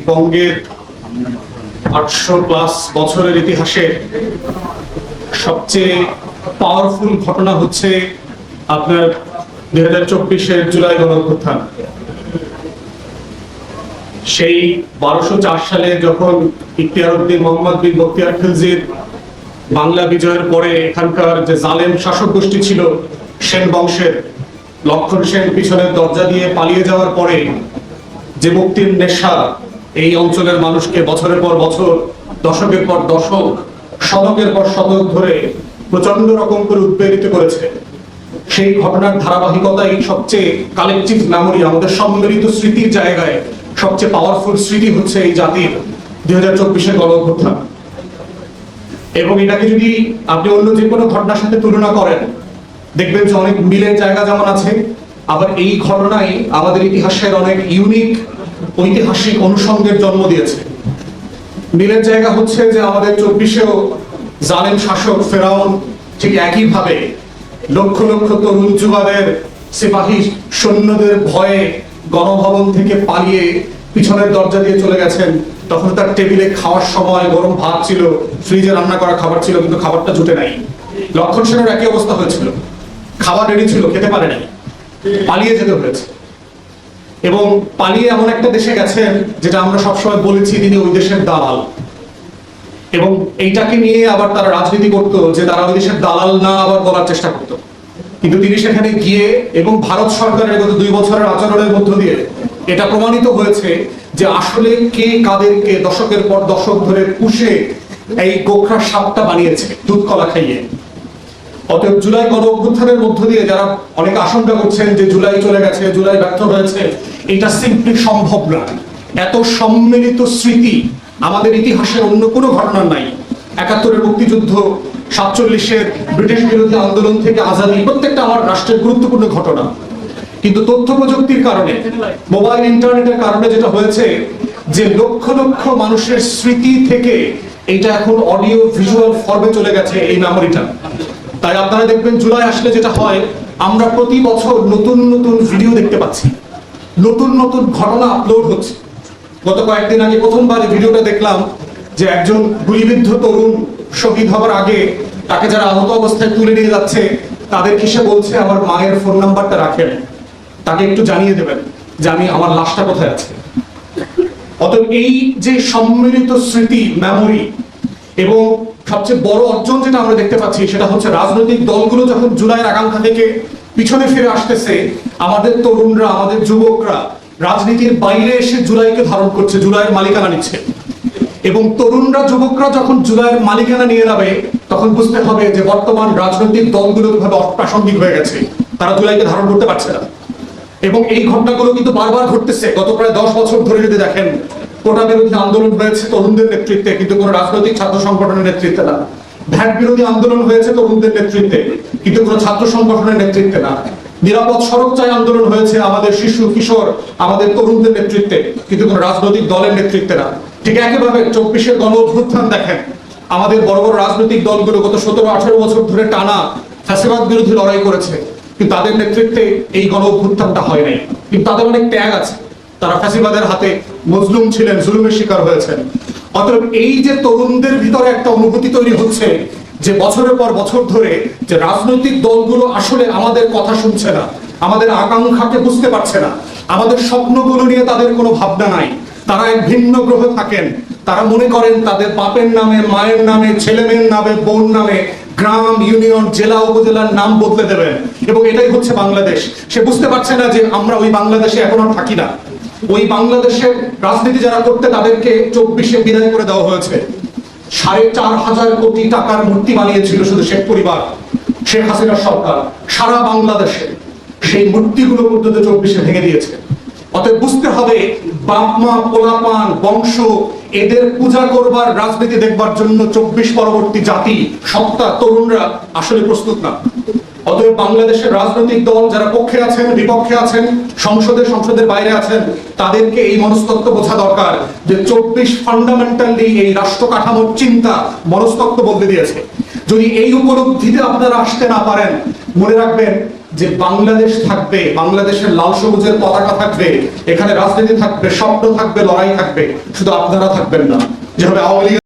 বঙ্গের 800+ বছরের ইতিহাসে সবচেয়ে পাওয়ারফুল ঘটনা হচ্ছে আপনার 2024-এর জুলাই গণঅভ্যুত্থান। সেই 1204 সালে যখন ইখতিয়ার উদ্দিন মোহাম্মদ বিন বখতিয়ার খিলজির বাংলা বিজয়ের পরে এখানকার যে জালেম শাসক গোষ্ঠী ছিল সেন বংশের, লক্ষণ সেন পিছনের দরজা দিয়ে পালিয়ে যাওয়ার পরে যে মুক্তির নেশা এই অঞ্চলের মানুষকে বছরের পর বছর, দশকের পর দশক, শতকের পর শতক ধরে প্রচন্ড রকম করে উদ্বেলিত করেছে, সেই ঘটনার ধারাবাহিকতাই সবচেয়ে কালেকটিভ মেমোরি, আমাদের সম্মিলিত স্মৃতির জায়গায় সবচেয়ে পাওয়ারফুল স্মৃতি হচ্ছে এই জাতির 2024-এর গণঅভ্যুত্থান। এবং এটাকে যদি আপনি অন্য যে কোনো ঘটনার সাথে তুলনা করেন, দেখবেন যে অনেক মিলের জায়গা যেমন আছে, আবার এই ঘটনাই আমাদের ইতিহাসের অনেক ইউনিক ঐতিহাসিক অনুষঙ্গের জন্ম দিয়েছে। মিলের জায়গা হচ্ছে যে আমাদের 24-এও জালেম শাসক ফেরাউন ঠিক একইভাবে লক্ষ লক্ষ তরুণ যুবাদের সিপাহী সৈন্যদের ভয়ে গণভবন থেকে পালিয়ে পিছনের দরজা দিয়ে চলে গেছেন। তখন তার টেবিলে খাওয়ার সময় গরম ভাত ছিল, ফ্রিজে রান্না করা খাবার ছিল, কিন্তু খাবারটা জুটে নাই। লক্ষণ সেনের একই অবস্থা হয়েছিল, খাবার রেডি ছিল, খেতে পারে নাই, পালিয়ে যেতে হয়েছে। এবং পালিয়ে এমন একটা দেশে গেছেন যেটা আমরা সবসময় বলেছি তিনি ওই দেশের দালাল, এবং এইটাকে নিয়ে আবার তারা রাজনীতি করতো যে তারা ওই দেশের দালাল না আবার বলার চেষ্টা করতো। কিন্তু তিনি সেখানে গিয়ে এবং ভারত সরকারের গত 2 বছরের আচরণের মধ্য দিয়ে এটা প্রমাণিত হয়েছে যে আসলে কে কাদেরকে দশকের পর দশক ধরে পুষে এই গোখরা সাপটা বানিয়েছে দুধ কলা খাইয়ে। অতএব জুলাই গণ অভ্যুত্থানের মধ্য দিয়ে যারা অনেক আশঙ্কা করছেন যে জুলাই চলে গেছে, জুলাই ব্যর্থ হয়েছে, এটা সিম্পলি সম্ভব না। এত সম্মিলিত স্মৃতি আমাদের ইতিহাসের অন্য কোনো ঘটনার নাই। 71-এর মুক্তিযুদ্ধ, 47-এর ব্রিটিশ বিরোধী আন্দোলন থেকে আজাদি, প্রত্যেকটা আমার রাষ্ট্রের গুরুত্বপূর্ণ ঘটনা। কিন্তু তথ্য প্রযুক্তির কারণে, মোবাইল ইন্টারনেটের কারণে যেটা হয়েছে যে লক্ষ লক্ষ মানুষের স্মৃতি থেকে এটা এখন অডিও ভিজুয়াল ফর্মে চলে গেছে এই মেমোরিটা। তাই আপনারা দেখবেন জুলাই আসলে যেটা হয়, আমরা প্রতি বছর নতুন নতুন ভিডিও দেখতে পাচ্ছি, নতুন নতুন ঘটনা আপলোড হচ্ছে। গত কয়েকদিন আগে প্রথমবার এই ভিডিওটা দেখলাম যে একজন গুলিবিদ্ধ তরুণ শহীদ হবার আগে তাকে যারা আহত অবস্থায় তুলে নিয়ে যাচ্ছে তাদের কিসে বলছে আমার মায়ের ফোন নাম্বারটা রাখেন, তাকে একটু জানিয়ে দেবেন যে আমি আমার লাশটা কোথায় আছে। অতএব এই যে সম্মিলিত স্মৃতি, মেমোরি, এবং সবচেয়ে বড় অর্জন যেটা আমরা দেখতে পাচ্ছি সেটা হচ্ছে রাজনৈতিক দলগুলো যখন জুলাইয়ের আকাঙ্ক্ষা থেকে পিছনে ফিরে আসতেছে, আমাদের তরুণরা, আমাদের যুবকরা রাজনীতির বাইরে এসে জুলাইকে ধারণ করছে, জুলাইয়ের মালিকানা নিচ্ছে। এবং তরুণরা, যুবকরা যখন জুলাইয়ের মালিকানা নিয়ে যাবে তখন বুঝতে হবে যে বর্তমান রাজনৈতিক দলগুলো কিভাবে অপ্রাসঙ্গিক হয়ে গেছে, তারা জুলাইকে ধারণ করতে পারছে না। এবং এই ঘটনাগুলো কিন্তু বারবার ঘটতেছে। গত প্রায় 10 বছর ধরে যদি দেখেন, কোটা বিরোধী আন্দোলন হয়েছে তরুণদের নেতৃত্বে, কিন্তু কোনো রাজনৈতিক ছাত্র সংগঠনের নেতৃত্বে না। ভ্যাট বিরোধী আন্দোলন হয়েছে তরুণদের নেতৃত্বে, কিন্তু কোনো ছাত্র সংগঠনের নেতৃত্বে না। নিরাপদ সড়ক চাই আন্দোলন হয়েছে আমাদের শিশু কিশোর, আমাদের তরুণদের নেতৃত্বে, কিন্তু কোনো রাজনৈতিক দলের নেতৃত্বে না। ঠিক একইভাবে 24-এর গণ অভ্যুত্থান দেখেন, আমাদের বড় বড় রাজনৈতিক দলগুলো গত 17-18 বছর ধরে টানা ফ্যাসিবাদ বিরোধী লড়াই করেছে, কিন্তু তাদের নেতৃত্বে এই গণ অভ্যুত্থানটা হয় নাই। কিন্তু তাদের অনেক ত্যাগ আছে, তারা ফ্যাসিবাদের হাতে মজলুম ছিলেন, জুলুমের শিকার হয়েছেন। অতএব এই যে তরুণদের ভিতরে একটা অনুভূতি তৈরি হচ্ছে যে বছরের পর বছর ধরে যে রাজনৈতিক দলগুলো আসলে আমাদের কথা শুনছে না, আমাদের আকাঙ্ক্ষাকে বুঝতে পারছে না, আমাদের স্বপ্নগুলো নিয়ে তাদের কোনো ভাবনা নাই, তারা এক ভিন্ন গ্রহে থাকেন। তারা মনে করেন তাদের বাপের নামে, মায়ের নামে, ছেলে মেয়ের নামে, বোন নামে গ্রাম, ইউনিয়ন, জেলা, উপজেলার নাম বদলে দেবেন, এবং এটাই হচ্ছে বাংলাদেশ। সে বুঝতে পারছে না যে আমরা ওই বাংলাদেশে এখন আর থাকি না। ওই বাংলাদেশের রাজনীতি যারা করতে তাদেরকে 24-এ বিদায় করে দেওয়া হয়েছে। 4,500 কোটি টাকার মূর্তি বানিয়েছিল শুধু শেখ পরিবার, শেখ হাসিনার সরকার, সারা বাংলাদেশে সেই মূর্তিগুলো পর্যন্ত 24-এ ভেঙে দিয়েছে। অতএব বুঝতে হবে বাপমা, পোলাপান, বংশ, এদের পূজা করবার, রাজনীতি দেখবার জন্য 24 পরবর্তী জাতি, সত্তা, তরুণরা আসলে প্রস্তুত না। অতএব বাংলাদেশের রাজনৈতিক দল যারা পক্ষে আছেন, বিপক্ষে আছেন, সংসদের বাইরে আছেন, তাদেরকে এই মনস্তত্ত্ব বোঝা দরকার যে 24 ফান্ডামেন্টালি এই রাষ্ট্র কাঠামোর চিন্তা, মনস্তত্ত্ব বদলে দিয়েছে। যদি এই উপলব্ধিতে আপনারা আসতে না পারেন, মনে রাখবেন যে বাংলাদেশ থাকবে, বাংলাদেশের লাল সবুজের পতাকা থাকবে, এখানে রাজনীতি থাকবে, স্বপ্ন থাকবে, লড়াই থাকবে, শুধু আপনারা থাকবেন না। যেভাবে আওয়ামী লীগের